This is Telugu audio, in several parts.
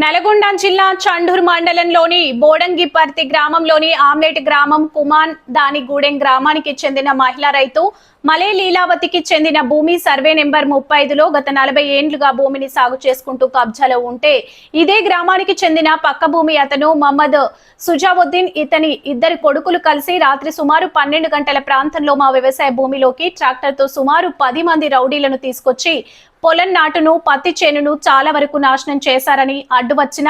నల్గొండ జిల్లా చండూర్ మండలంలోని బోడంగిపర్తి గ్రామంలోని ఆమ్లెట్ గ్రామం కుమాన్ దానిగూడెం గ్రామానికి చెందిన మహిళా రైతు మలే లీలావతికి చెందిన భూమి సర్వే నెంబర్ 35లో గత 40 ఏండ్లుగా భూమిని సాగు చేసుకుంటూ కబ్జాలో ఉంటే ఇదే గ్రామానికి చెందిన పక్క భూమి అతను మహమ్మద్ సుజావుద్దీన్ ఇతని ఇద్దరు కొడుకులు కలిసి రాత్రి సుమారు 12 గంటల ప్రాంతంలో మా వ్యవసాయ భూమిలోకి ట్రాక్టర్తో సుమారు 10 మంది రౌడీలను తీసుకొచ్చి పొలం నాటును పత్తి చేనును చాలా వరకు నాశనం చేశారని అడ్డు వచ్చిన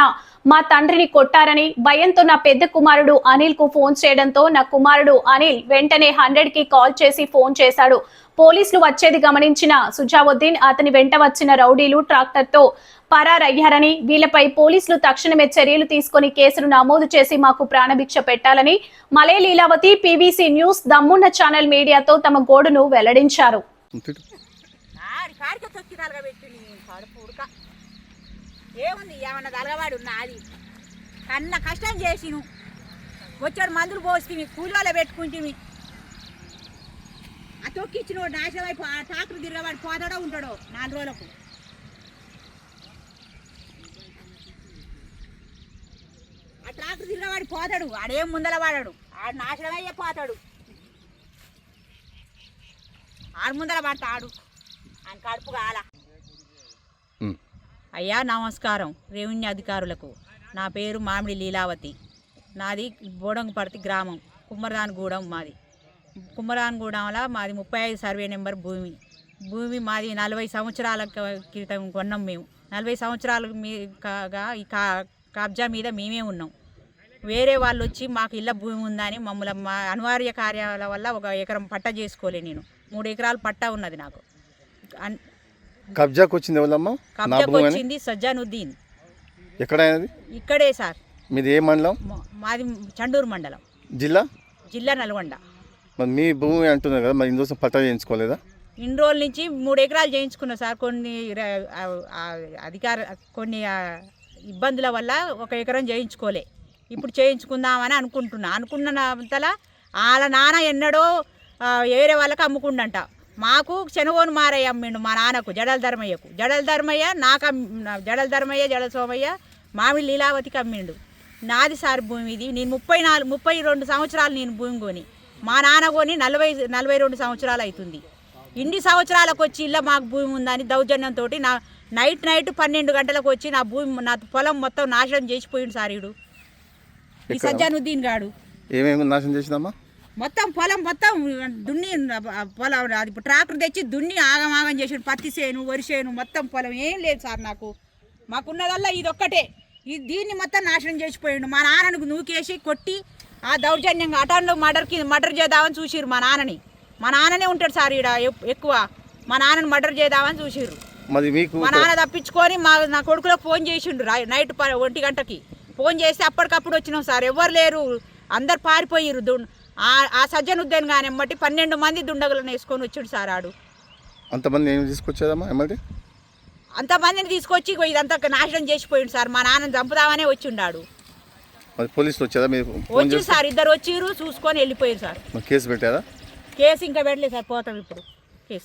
మా తండ్రిని కొట్టారని భయంతో నా పెద్ద కుమారుడు అనిల్ కు ఫోన్ చేయడంతో నా కుమారుడు అనిల్ వెంటనే 100కి కాల్ చేసి ఫోన్ చేశాడు. పోలీసులు వచ్చేది గమనించిన సుజావుద్దీన్ అతని వెంట వచ్చిన రౌడీలు ట్రాక్టర్తో పరారయ్యారని వీళ్లపై పోలీసులు తక్షణమే చర్యలు తీసుకుని కేసును నమోదు చేసి మాకు ప్రాణభిక్ష పెట్టాలని మలే లీలావతి పీవీసీ న్యూస్ దమ్మున్న ఛానల్ మీడియాతో తమ గోడును వెల్లడించారు. ఏముంది ఏమన్నా తలగవాడు ఉన్నది అన్న కష్టం చేసిను వచ్చాడు మందులు పోసుకుని కూలి వాళ్ళ పెట్టుకుంటుంది ఆ తొక్కిచ్చిన నాశనం అయిపో ఆ ట్రాక్టర్ తిరగవాడు పోతాడో ఉంటాడో 4 రోజులకు ఆ ట్రాక్టర్ తిరగవాడు పోతాడు ఆడేం ముందల వాడాడు ఆడు నాశనం అయ్యే పోతాడు ఆడు ముందల పడతాడు ఆయన కడుపు కాల. అయ్యా నమస్కారం రెవెన్యూ అధికారులకు. నా పేరు మామిడి లీలావతి. నాది బోడంగపర్తి గ్రామం కుమ్మరాన్గూడెం మాది. కుమ్మరాన్గూడెంలో మాది 35 సర్వే నెంబర్ భూమి మాది 40 సంవత్సరాల క్రితం కొన్నాం మేము. 40 సంవత్సరాల కాగా ఈ కబ్జా మీద మేమే ఉన్నాం. వేరే వాళ్ళు వచ్చి మాకు ఇళ్ళ భూమి ఉందని మమ్మల్ని మా అనివార్య కార్యాల వల్ల 1 ఎకరం పట్టా చేసుకోలే. నేను 3 ఎకరాలు పట్టా ఉన్నది నాకు. కబ్జాకు వచ్చింది ఎవరమ్మా? కబ్జాకు వచ్చింది సజ్జానుద్దీన్. ఎక్కడైనది? ఇక్కడే సార్. మీది ఏ మండలం? మాది చండూరు మండలం. జిల్లా నల్గొండ. మరి మీ భూమి అంటున్నారు కదా, మరి ఇందుకోసం పట్టా చేయించుకోలేదా? ఇన్ని రోజుల నుంచి 3 ఎకరాలు చేయించుకున్నా సార్. కొన్ని ఇబ్బందుల వల్ల 1 ఎకరం చేయించుకోలే. ఇప్పుడు చేయించుకుందామని అనుకున్నంతలా వాళ్ళ నాన్న ఎన్నడో వేరే వాళ్ళకి అమ్ముకుండంట. మాకు శనగోను మారయ్య అమ్మిండు మా నాన్నకు, జడల ధర్మయ్యకు. జడల ధర్మయ్య జడల సోమయ్య మామిడి లీలావతికి అమ్మిండు. నాది సార్ భూమి ఇది. నేను 32 సంవత్సరాలు నేను భూమి కొని, మా నాన్న కొని 42 సంవత్సరాలు అవుతుంది. ఇన్ని సంవత్సరాలకు వచ్చి ఇలా మాకు భూమి ఉందని దౌర్జన్యంతో నైట్ 12 గంటలకు వచ్చి నా పొలం మొత్తం నాశనం చేసిపోయిండు సార్. ఈ సజ్జానుద్దీన్ గాడు ఏమేమి నాశనం చేసిందమ్మా? మొత్తం పొలం మొత్తం దున్ని, పొలం అది ట్రాక్టర్ తెచ్చి దున్ని ఆగమాగం చేసాడు. పత్తి చేను, వరి చేను మొత్తం పొలం ఏం లేదు సార్. మాకున్నదల్లా ఇది ఒక్కటే. దీన్ని మొత్తం నాశనం చేసిపోయాడు. మా నాన్నను నూకేసి కొట్టి ఆ దౌర్జన్యంగా అటన్లో మర్డర్ చేద్దామని చూసిర్రు మా నాన్నని. మా నాన్ననే ఉంటాడు సార్ ఈడ ఎక్కువ. మా నాన్నని మర్డర్ చేద్దామని చూసిర్రు. మా నాన్న తప్పించుకొని నా కొడుకులకు ఫోన్ చేసిండు నైట్ 1 గంటకి. ఫోన్ చేస్తే అప్పటికప్పుడు వచ్చినాం సార్. ఎవరు లేరు, అందరు పారిపోయిర్రు. ఆ సజ్జనుద్దీన్ కానీ ఎమ్మటి 12 మంది దుండగులను వేసుకొని వచ్చాడు సార్. ఆడు అంతమంది ఏమి తీసుకొచ్చేదమ్మా? ఎమ్మటి అంతమందిని తీసుకొచ్చి ఇదంతా నాశనం చేసిపోయిండు సార్. మా నాన్నని చంపుదామనే వచ్చిండాడు. పోలీసులు వచ్చేదా? వచ్చి సార్, 2 వచ్చిర్రు, చూసుకొని వెళ్ళిపోయారు సార్. కేసు పెట్టారా? కేసు ఇంకా పెట్టలేదు సార్. పోతాం ఇప్పుడు.